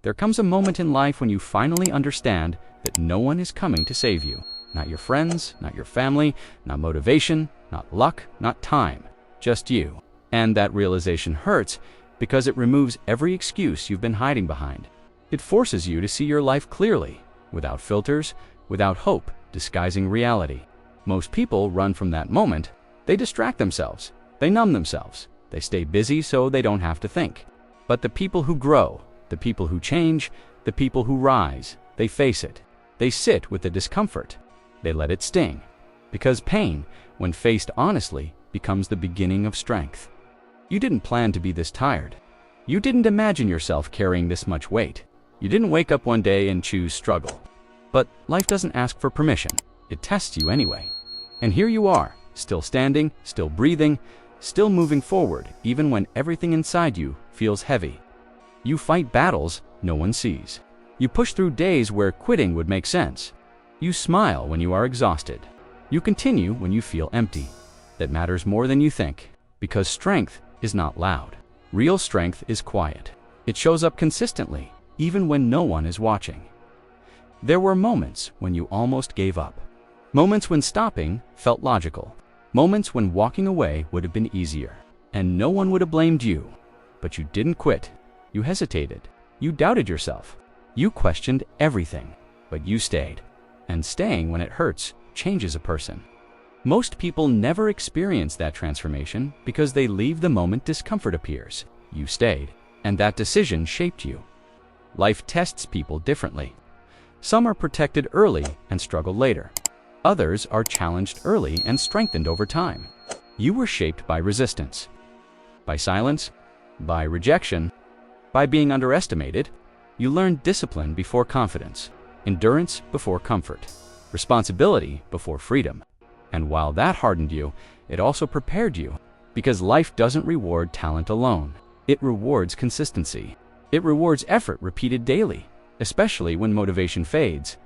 There comes a moment in life when you finally understand that no one is coming to save you. Not your friends, not your family, not motivation, not luck, not time, just you. And that realization hurts because it removes every excuse you've been hiding behind. It forces you to see your life clearly, without filters, without hope disguising reality. Most people run from that moment. They distract themselves. They numb themselves. They stay busy so they don't have to think. But the people who grow, the people who change, the people who rise, they face it. They sit with the discomfort. They let it sting. Because pain, when faced honestly, becomes the beginning of strength. You didn't plan to be this tired. You didn't imagine yourself carrying this much weight. You didn't wake up one day and choose struggle. But life doesn't ask for permission. It tests you anyway. And here you are, still standing, still breathing, still moving forward, even when everything inside you feels heavy. You fight battles no one sees. You push through days where quitting would make sense. You smile when you are exhausted. You continue when you feel empty. That matters more than you think, because strength is not loud. Real strength is quiet. It shows up consistently, even when no one is watching. There were moments when you almost gave up. Moments when stopping felt logical. Moments when walking away would have been easier. And no one would have blamed you. But you didn't quit. You hesitated. You doubted yourself. You questioned everything. But you stayed. And staying when it hurts changes a person. Most people never experience that transformation because they leave the moment discomfort appears. You stayed. And that decision shaped you. Life tests people differently. Some are protected early and struggle later. Others are challenged early and strengthened over time. You were shaped by resistance, by silence, by rejection, by being underestimated. You learned discipline before confidence, endurance before comfort, responsibility before freedom. And while that hardened you, it also prepared you, because life doesn't reward talent alone. It rewards consistency. It rewards effort repeated daily, especially when motivation fades.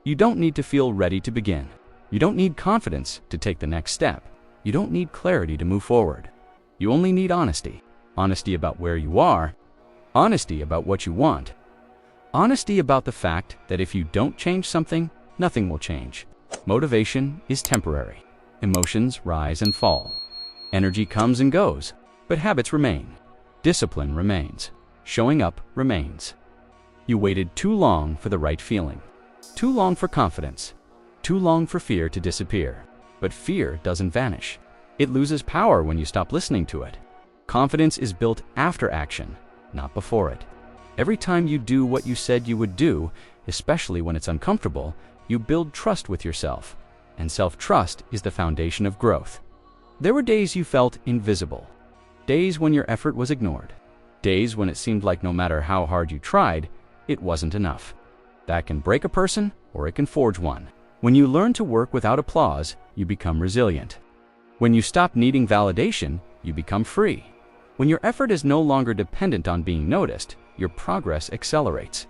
You don't need to feel ready to begin. You don't need confidence to take the next step. You don't need clarity to move forward. You only need honesty. Honesty about where you are. Honesty about what you want. Honesty about the fact that if you don't change something, nothing will change. Motivation is temporary. Emotions rise and fall. Energy comes and goes, but habits remain. Discipline remains. Showing up remains. You waited too long for the right feeling. Too long for confidence. Too long for fear to disappear. But fear doesn't vanish. It loses power when you stop listening to it. Confidence is built after action, not before it. Every time you do what you said you would do, especially when it's uncomfortable, you build trust with yourself. And self-trust is the foundation of growth. There were days you felt invisible. Days when your effort was ignored. Days when it seemed like no matter how hard you tried, it wasn't enough. That can break a person, or it can forge one. When you learn to work without applause, you become resilient. When you stop needing validation, you become free. When your effort is no longer dependent on being noticed, your progress accelerates.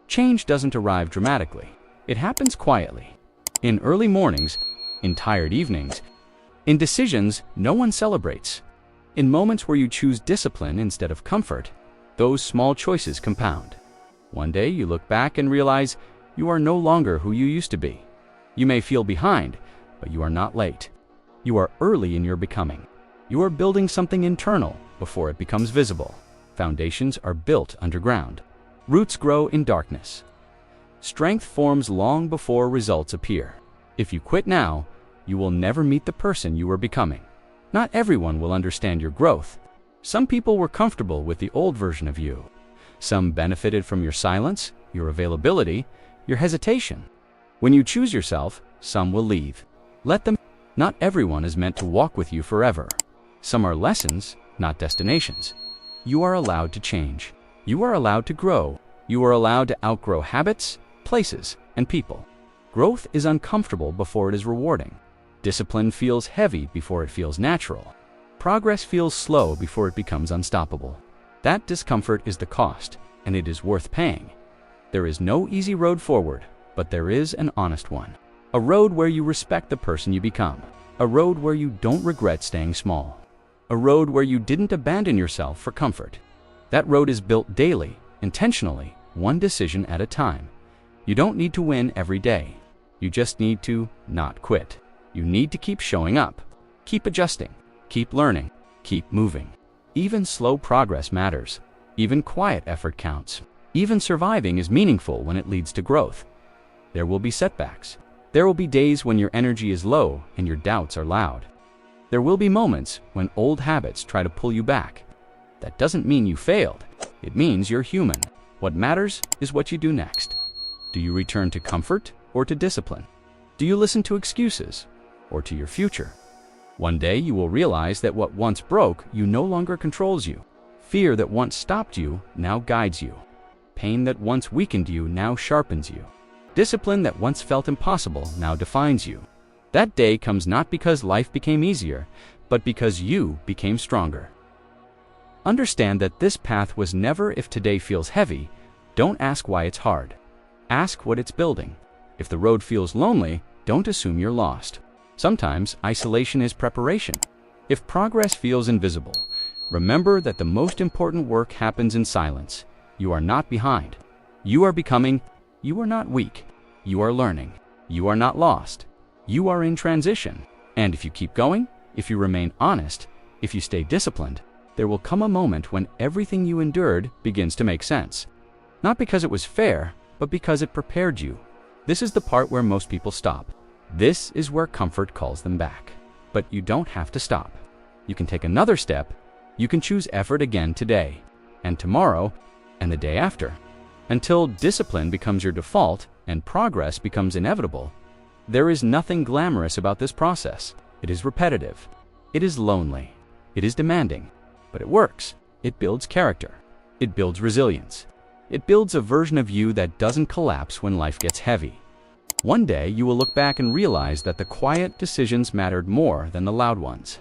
Change doesn't arrive dramatically. It happens quietly. In early mornings, in tired evenings, in decisions no one celebrates. In moments where you choose discipline instead of comfort, those small choices compound. One day you look back and realize you are no longer who you used to be. You may feel behind, but you are not late. You are early in your becoming. You are building something internal before it becomes visible. Foundations are built underground. Roots grow in darkness. Strength forms long before results appear. If you quit now, you will never meet the person you are becoming. Not everyone will understand your growth. Some people were comfortable with the old version of you. Some benefited from your silence, your availability, your hesitation. When you choose yourself, some will leave. Let them. Not everyone is meant to walk with you forever. Some are lessons, not destinations. You are allowed to change. You are allowed to grow. You are allowed to outgrow habits, places, and people. Growth is uncomfortable before it is rewarding. Discipline feels heavy before it feels natural. Progress feels slow before it becomes unstoppable. That discomfort is the cost, and it is worth paying. There is no easy road forward, but there is an honest one. A road where you respect the person you become. A road where you don't regret staying small. A road where you didn't abandon yourself for comfort. That road is built daily, intentionally, one decision at a time. You don't need to win every day. You just need to not quit. You need to keep showing up, keep adjusting, keep learning, keep moving. Even slow progress matters. Even quiet effort counts. Even surviving is meaningful when it leads to growth. There will be setbacks. There will be days when your energy is low and your doubts are loud. There will be moments when old habits try to pull you back. That doesn't mean you failed. It means you're human. What matters is what you do next. Do you return to comfort or to discipline? Do you listen to excuses or to your future? One day you will realize that what once broke you no longer controls you. Fear that once stopped you now guides you. Pain that once weakened you now sharpens you. Discipline that once felt impossible now defines you. That day comes not because life became easier, but because you became stronger. Understand that this path was never if today feels heavy. Don't ask why it's hard. Ask what it's building. If the road feels lonely, don't assume you're lost. Sometimes isolation is preparation. If progress feels invisible, remember that the most important work happens in silence. You are not behind. You are becoming. You are not weak. You are learning. You are not lost. You are in transition. And if you keep going, if you remain honest, if you stay disciplined, there will come a moment when everything you endured begins to make sense. Not because it was fair, but because it prepared you. This is the part where most people stop. This is where comfort calls them back. But you don't have to stop. You can take another step. You can choose effort again today, and tomorrow, and the day after. Until discipline becomes your default and progress becomes inevitable, there is nothing glamorous about this process. It is repetitive. It is lonely. It is demanding. But it works. It builds character. It builds resilience. It builds a version of you that doesn't collapse when life gets heavy. One day you will look back and realize that the quiet decisions mattered more than the loud ones.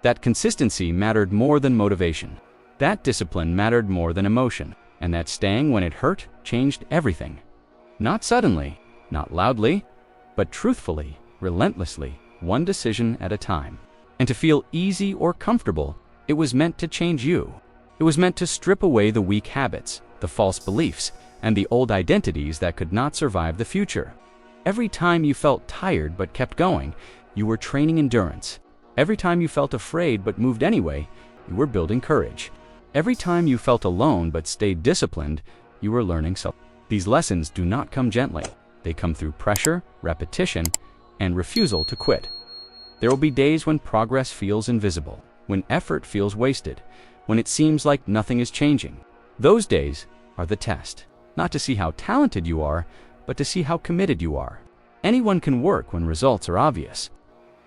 That consistency mattered more than motivation. That discipline mattered more than emotion. And that staying when it hurt changed everything. Not suddenly, not loudly, but truthfully, relentlessly, one decision at a time. And to feel easy or comfortable, it was meant to change you. It was meant to strip away the weak habits, the false beliefs, and the old identities that could not survive the future. Every time you felt tired but kept going, you were training endurance. Every time you felt afraid but moved anyway, you were building courage. Every time you felt alone but stayed disciplined, you were learning self. These lessons do not come gently. They come through pressure, repetition, and refusal to quit. There will be days when progress feels invisible, when effort feels wasted, when it seems like nothing is changing. Those days are the test, not to see how talented you are, but to see how committed you are. Anyone can work when results are obvious.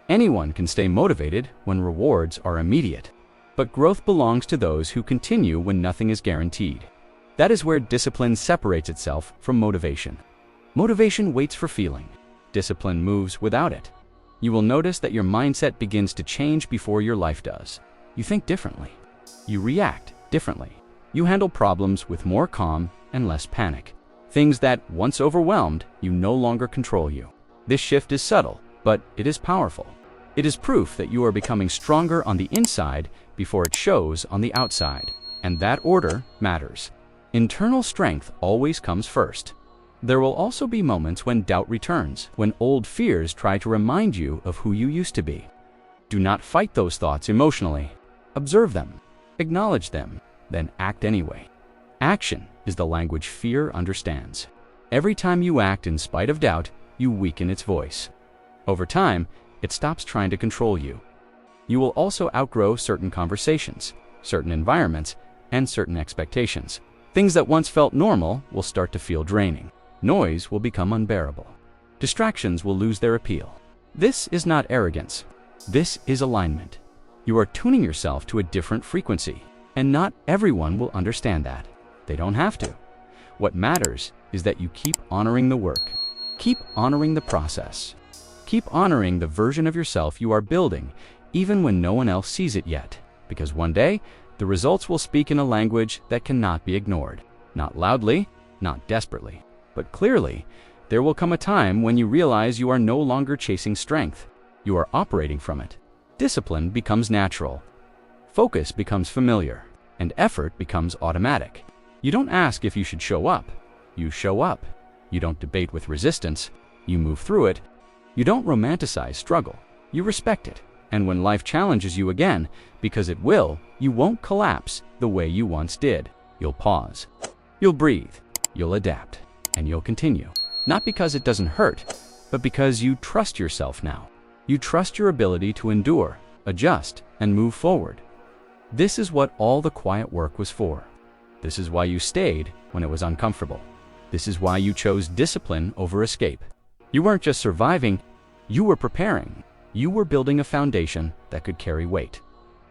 Anyone can stay motivated when rewards are immediate. But growth belongs to those who continue when nothing is guaranteed. That is where discipline separates itself from motivation. Motivation waits for feeling. Discipline moves without it. You will notice that your mindset begins to change before your life does. You think differently. You react differently. You handle problems with more calm and less panic. Things that once overwhelmed you no longer control you. This shift is subtle, but it is powerful. It is proof that you are becoming stronger on the inside before it shows on the outside. And that order matters. Internal strength always comes first. There will also be moments when doubt returns, when old fears try to remind you of who you used to be. Do not fight those thoughts emotionally. Observe them, acknowledge them, then act anyway. Action is the language fear understands. Every time you act in spite of doubt, you weaken its voice. Over time, it stops trying to control you. You will also outgrow certain conversations, certain environments, and certain expectations. Things that once felt normal will start to feel draining. Noise will become unbearable. Distractions will lose their appeal. This is not arrogance. This is alignment. You are tuning yourself to a different frequency, and not everyone will understand that. They don't have to. What matters is that you keep honoring the work. Keep honoring the process. Keep honoring the version of yourself you are building, even when no one else sees it yet. Because one day, the results will speak in a language that cannot be ignored. Not loudly, not desperately, but clearly. There will come a time when you realize you are no longer chasing strength. You are operating from it. Discipline becomes natural. Focus becomes familiar, and effort becomes automatic. You don't ask if you should show up. You show up. You don't debate with resistance. You move through it. You don't romanticize struggle. You respect it. And when life challenges you again, because it will, you won't collapse the way you once did. You'll pause. You'll breathe. You'll adapt. And you'll continue. Not because it doesn't hurt, but because you trust yourself now. You trust your ability to endure, adjust, and move forward. This is what all the quiet work was for. This is why you stayed when it was uncomfortable. This is why you chose discipline over escape. You weren't just surviving, you were preparing. You were building a foundation that could carry weight.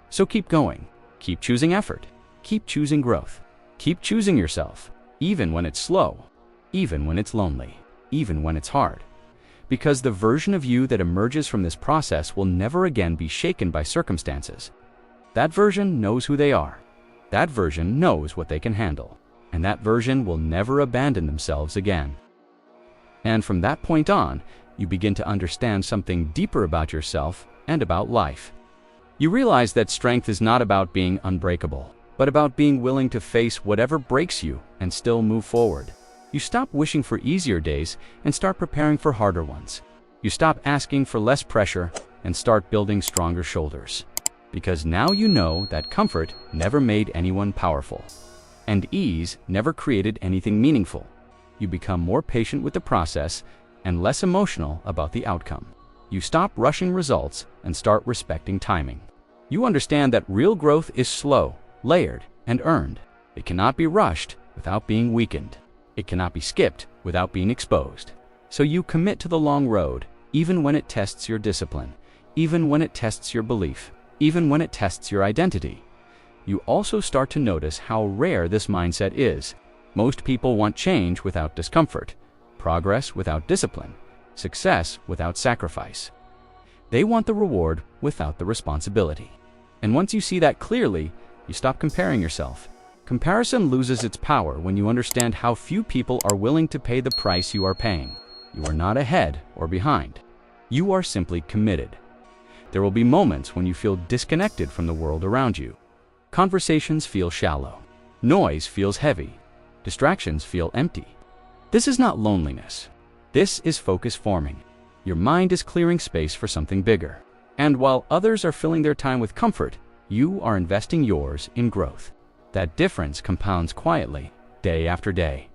So keep going. Keep choosing effort. Keep choosing growth. Keep choosing yourself, even when it's slow, even when it's lonely, even when it's hard. Because the version of you that emerges from this process will never again be shaken by circumstances. That version knows who they are. That version knows what they can handle. And that version will never abandon themselves again. And from that point on, you begin to understand something deeper about yourself and about life. You realize that strength is not about being unbreakable, but about being willing to face whatever breaks you and still move forward. You stop wishing for easier days and start preparing for harder ones. You stop asking for less pressure and start building stronger shoulders. Because now you know that comfort never made anyone powerful, and ease never created anything meaningful. You become more patient with the process and less emotional about the outcome. You stop rushing results and start respecting timing. You understand that real growth is slow, layered, and earned. It cannot be rushed without being weakened. It cannot be skipped without being exposed. So you commit to the long road, even when it tests your discipline, even when it tests your belief, even when it tests your identity. You also start to notice how rare this mindset is. Most people want change without discomfort, progress without discipline, success without sacrifice. They want the reward without the responsibility. And once you see that clearly, you stop comparing yourself. Comparison loses its power when you understand how few people are willing to pay the price you are paying. You are not ahead or behind. You are simply committed. There will be moments when you feel disconnected from the world around you. Conversations feel shallow. Noise feels heavy. Distractions feel empty. This is not loneliness. This is focus forming. Your mind is clearing space for something bigger. And while others are filling their time with comfort, you are investing yours in growth. That difference compounds quietly, day after day.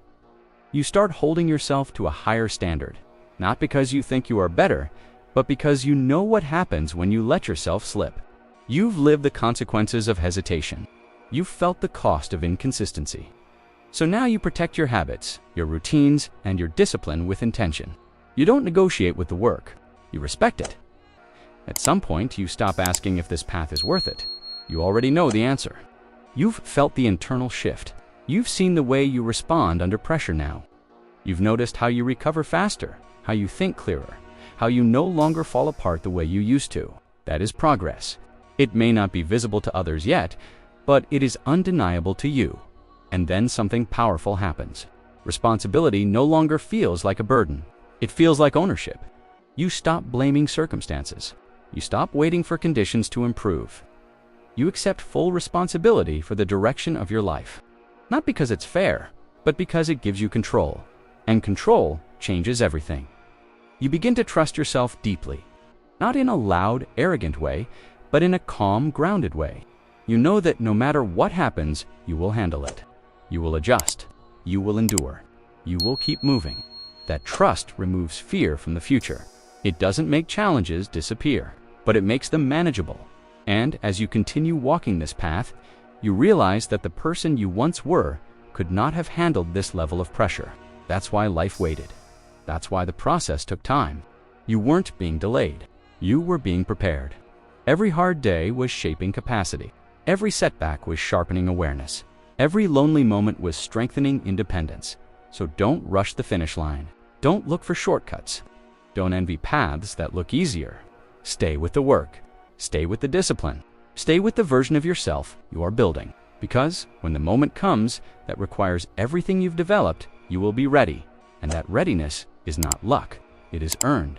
You start holding yourself to a higher standard, not because you think you are better, but because you know what happens when you let yourself slip. You've lived the consequences of hesitation. You've felt the cost of inconsistency. So now you protect your habits, your routines, and your discipline with intention. You don't negotiate with the work. You respect it. At some point, you stop asking if this path is worth it. You already know the answer. You've felt the internal shift. You've seen the way you respond under pressure now. You've noticed how you recover faster, how you think clearer, how you no longer fall apart the way you used to. That is progress. It may not be visible to others yet, but it is undeniable to you. And then something powerful happens. Responsibility no longer feels like a burden. It feels like ownership. You stop blaming circumstances. You stop waiting for conditions to improve. You accept full responsibility for the direction of your life. Not because it's fair, but because it gives you control. And control changes everything. You begin to trust yourself deeply. Not in a loud, arrogant way, but in a calm, grounded way. You know that no matter what happens, you will handle it. You will adjust. You will endure. You will keep moving. That trust removes fear from the future. It doesn't make challenges disappear, but it makes them manageable. And as you continue walking this path, you realize that the person you once were could not have handled this level of pressure. That's why life waited. That's why the process took time. You weren't being delayed. You were being prepared. Every hard day was shaping capacity. Every setback was sharpening awareness. Every lonely moment was strengthening independence. So don't rush the finish line. Don't look for shortcuts. Don't envy paths that look easier. Stay with the work. Stay with the discipline. Stay with the version of yourself you are building. Because when the moment comes that requires everything you've developed, you will be ready. And that readiness is not luck. It is earned.